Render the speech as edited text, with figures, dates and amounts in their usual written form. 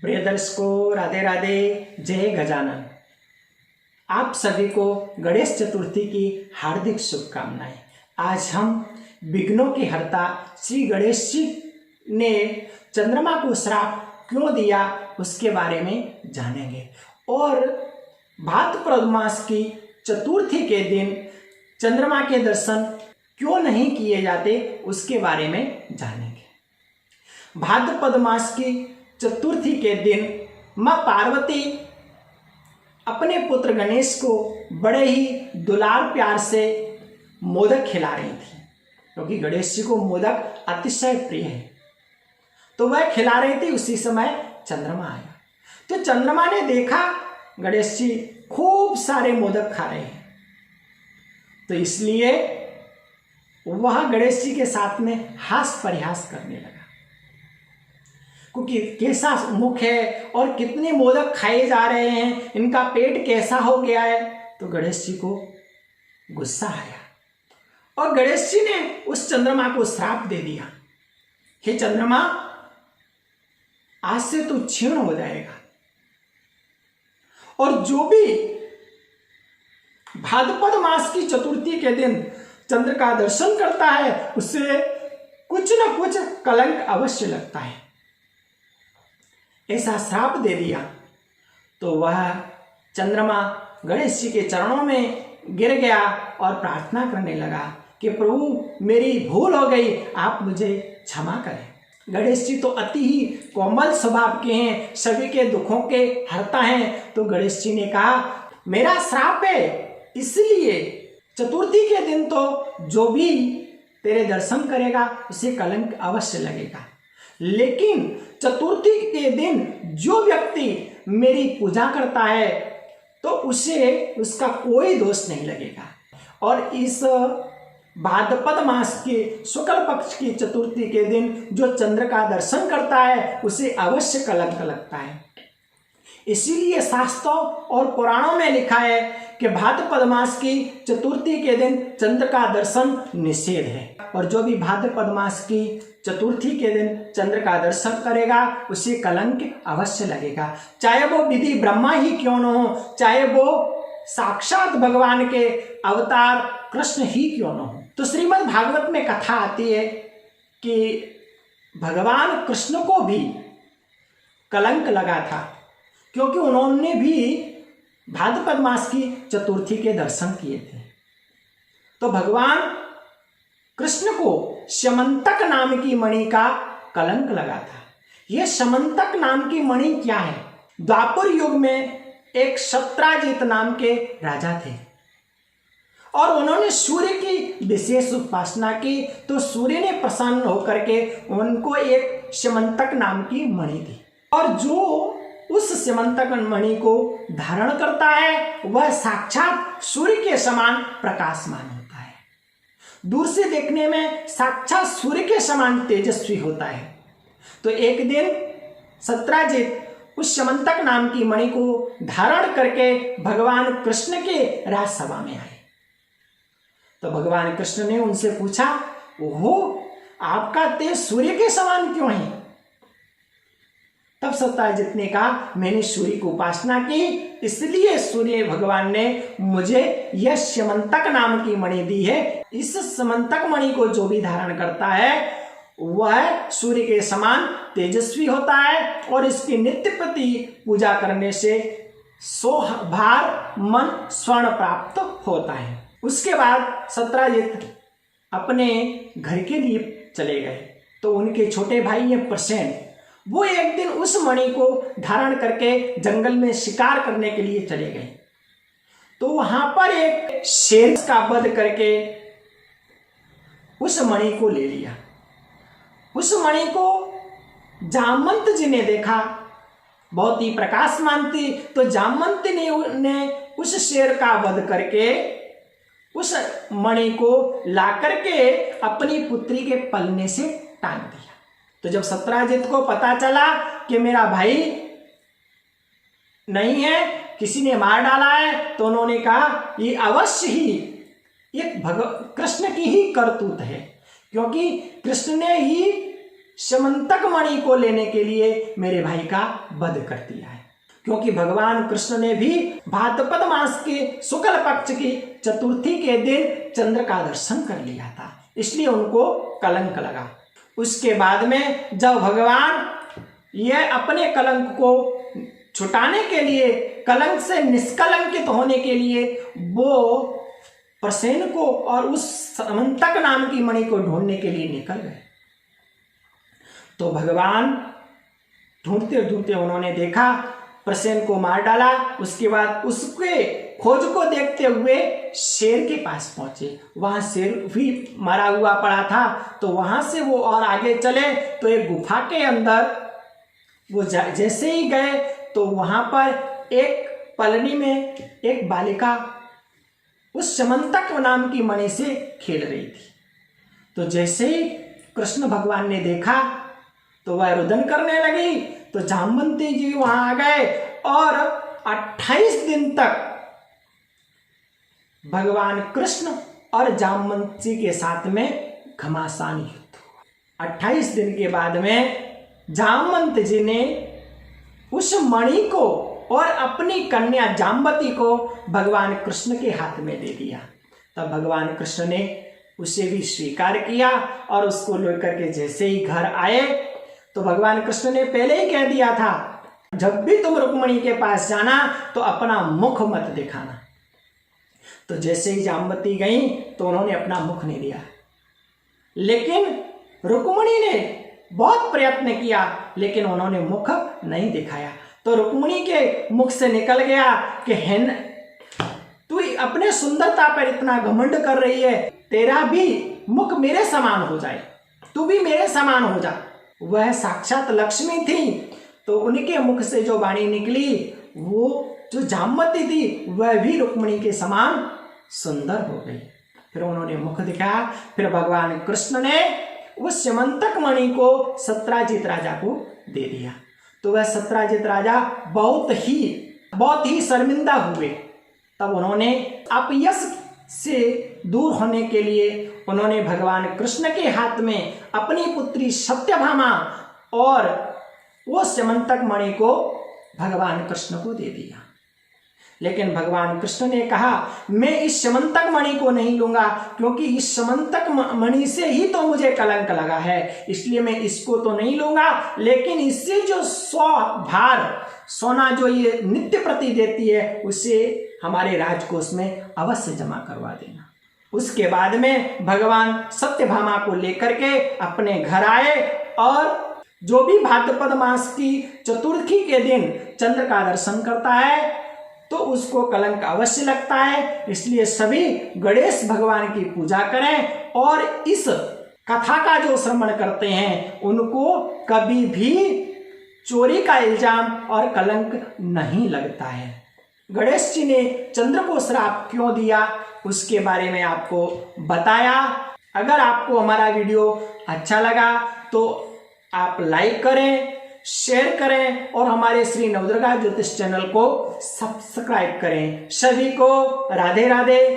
प्रिय दर्शकों, राधे राधे, जय गजानन। आप सभी को गणेश चतुर्थी की हार्दिक शुभकामनाएं। आज हम विघ्नों की हर्ता श्री गणेश जी ने चंद्रमा को श्राप क्यों दिया उसके बारे में जानेंगे और भाद्रपद मास की चतुर्थी के दिन चंद्रमा के दर्शन क्यों नहीं किए जाते उसके बारे में जानेंगे। भाद्रपद मास की चतुर्थी के दिन मां पार्वती अपने पुत्र गणेश को बड़े ही दुलार प्यार से मोदक खिला रही थी, क्योंकि गणेश जी को मोदक अतिशय प्रिय है। तो वह खिला रही थी, उसी समय चंद्रमा आया। तो चंद्रमा ने देखा गणेश जी खूब सारे मोदक खा रहे हैं, तो इसलिए वह गणेश जी के साथ में हास परिहास करने लगा, क्योंकि कैसा मुख है और कितने मोदक खाए जा रहे हैं, इनका पेट कैसा हो गया है। तो गणेश जी को गुस्सा आया और गणेश जी ने उस चंद्रमा को श्राप दे दिया, हे चंद्रमा, आज से तू क्षीण हो जाएगा और जो भी भाद्रपद मास की चतुर्थी के दिन चंद्र का दर्शन करता है उससे कुछ न कुछ कलंक अवश्य लगता है। ऐसा श्राप दे दिया। तो वह चंद्रमा गणेश जी के चरणों में गिर गया और प्रार्थना करने लगा कि प्रभु मेरी भूल हो गई, आप मुझे क्षमा करें। गणेश जी तो अति ही कोमल स्वभाव के हैं, सभी के दुखों के हरता हैं। तो गणेश जी ने कहा मेरा श्राप है, इसलिए चतुर्थी के दिन तो जो भी तेरे दर्शन करेगा उसे कलंक अवश्य लगेगा, लेकिन चतुर्थी के दिन जो व्यक्ति मेरी पूजा करता है तो उसे उसका कोई दोष नहीं लगेगा। और इस भाद्रपद मास के शुक्ल पक्ष की चतुर्थी के दिन जो चंद्र का दर्शन करता है उसे अवश्य कलंक लगता है। इसीलिए शास्त्रों और पुराणों में लिखा है कि भाद्रपद मास की चतुर्थी के दिन चंद्र का दर्शन निषेध है, और जो भी भाद्रपद मास की चतुर्थी के दिन चंद्र का दर्शन करेगा उसे कलंक अवश्य लगेगा, चाहे वो विधि ब्रह्मा ही क्यों न हो, चाहे वो साक्षात भगवान के अवतार कृष्ण ही क्यों न हो। तो श्रीमद् भागवत में कथा आती है कि भगवान कृष्ण को भी कलंक लगा था, क्योंकि उन्होंने भी भाद्रपद मास की चतुर्थी के दर्शन किए थे। तो भगवान कृष्ण को स्यमंतक नाम की मणि का कलंक लगा था। यह स्यमंतक नाम की मणि क्या है? द्वापर युग में एक सत्राजित नाम के राजा थे और उन्होंने सूर्य की विशेष उपासना की, तो सूर्य ने प्रसन्न होकर के उनको एक स्यमंतक नाम की मणि दी, और जो उस स्यमंतक मणि को धारण करता है वह साक्षात सूर्य के समान प्रकाशमान होता है, दूर से देखने में साक्षात सूर्य के समान तेजस्वी होता है। तो एक दिन सत्राजित उस स्यमंतक नाम की मणि को धारण करके भगवान कृष्ण के राजसभा में आए। तो भगवान कृष्ण ने उनसे पूछा, ओहो, आपका तेज सूर्य के समान क्यों है? तब सत्राजित ने कहा, मैंने सूर्य की उपासना की, इसलिए सूर्य भगवान ने मुझे यह स्यमंतक नाम की मणि दी है। इस स्यमंतक मणि को जो भी धारण करता है वह सूर्य के समान तेजस्वी होता है और इसकी नित्य प्रति पूजा करने से सौभार मन स्वर्ण प्राप्त होता है। उसके बाद सत्राजित अपने घर के लिए चले गए। तो उनके छोटे भाई हैं प्रसेन, वो एक दिन उस मणि को धारण करके जंगल में शिकार करने के लिए चले गए। तो वहां पर एक शेर का वध करके उस मणि को ले लिया। उस मणि को जामवंत जी ने देखा, बहुत ही प्रकाशमान थी, तो जामवंत ने उस शेर का वध करके उस मणि को ला करके अपनी पुत्री के पलने से टांग दिया। तो जब सत्राजित को पता चला कि मेरा भाई नहीं है, किसी ने मार डाला है, तो उन्होंने कहा ये अवश्य ही ये कृष्ण की ही करतूत है, क्योंकि कृष्ण ने ही समंतक मणि को लेने के लिए मेरे भाई का वध कर दिया है। क्योंकि भगवान कृष्ण ने भी भाद्रपद मास के शुक्ल पक्ष की चतुर्थी के दिन चंद्र का दर्शन कर लिया था, इसलिए उनको कलंक लगा। उसके बाद में जब भगवान ये अपने कलंक को छुटाने के लिए, कलंक से निष्कलंकित होने के लिए वो प्रसेन को और उस समंतक नाम की मणि को ढूंढने के लिए निकल गए। तो भगवान ढूंढते ढूंढते उन्होंने देखा, प्रसेन को मार डाला। उसके बाद उसके खोज को देखते हुए शेर के पास पहुंचे। वहां शेर भी मरा हुआ पड़ा था। तो वहां से वो और आगे चले तो एक गुफा के अंदर वो जैसे ही गए तो वहां पर एक पलनी में एक बालिका उस समंतक नाम की मणि से खेल रही थी। तो जैसे ही कृष्ण भगवान ने देखा तो वह रुदन करने लगी। तो जामवंती जी वहां आ गए और 28 दिन तक भगवान कृष्ण और जामवंती के साथ में घमासान युद्ध हुआ। 28 दिन के बाद में जामवंत जी ने उस मणि को और अपनी कन्या जाम्बती को भगवान कृष्ण के हाथ में दे दिया। तब भगवान कृष्ण ने उसे भी स्वीकार किया और उसको लेकर के जैसे ही घर आए तो भगवान कृष्ण ने पहले ही कह दिया था, जब भी तुम रुक्मिणी के पास जाना तो अपना मुख मत दिखाना। तो जैसे ही जाम्बती गई तो उन्होंने अपना मुख नहीं दिया, लेकिन रुक्मिणी ने बहुत प्रयत्न किया लेकिन उन्होंने मुख नहीं दिखाया। तो रुक्मिणी के मुख से निकल गया कि हेन तू अपने सुंदरता पर इतना घमंड कर रही है, तेरा भी मुख मेरे समान हो जाए, तू भी मेरे समान हो जा। वह साक्षात लक्ष्मी थी। तो उनके मुख से जो वाणी निकली वो जो जाम्बती थी वह भी रुक्मिणी के समान सुंदर हो गई। फिर उन्होंने मुख दिखाया। फिर भगवान कृष्ण ने उस समंतक मणि को सत्राजित राजा को दे दिया। तो वह सत्राजित राजा बहुत ही शर्मिंदा हुए। तब उन्होंने अपयश से दूर होने के लिए उन्होंने भगवान कृष्ण के हाथ में अपनी पुत्री सत्यभामा और वो समंतक मणि को भगवान कृष्ण को दे दिया। लेकिन भगवान कृष्ण ने कहा, मैं इस समंतक मणि को नहीं लूंगा, क्योंकि इस समंतक मणि से ही तो मुझे कलंक लगा है, इसलिए मैं इसको तो नहीं लूंगा। लेकिन इससे जो 100 भार सोना जो ये नित्य प्रति देती है उसे हमारे राजकोष में अवश्य जमा करवा देना। उसके बाद में भगवान सत्यभामा को लेकर के अपने घर आए और जो भी भाद्रपद मास की चतुर्थी के दिन चंद्र का दर्शन करता है तो उसको कलंक अवश्य लगता है। इसलिए सभी गणेश भगवान की पूजा करें और इस कथा का जो श्रवण करते हैं उनको कभी भी चोरी का इल्जाम और कलंक नहीं लगता है। गणेश जी ने चंद्र को श्राप क्यों दिया उसके बारे में आपको बताया। अगर आपको हमारा वीडियो अच्छा लगा तो आप लाइक करें, शेयर करें और हमारे श्री नवदुर्गा ज्योतिष चैनल को सब्सक्राइब करें। सभी को राधे राधे।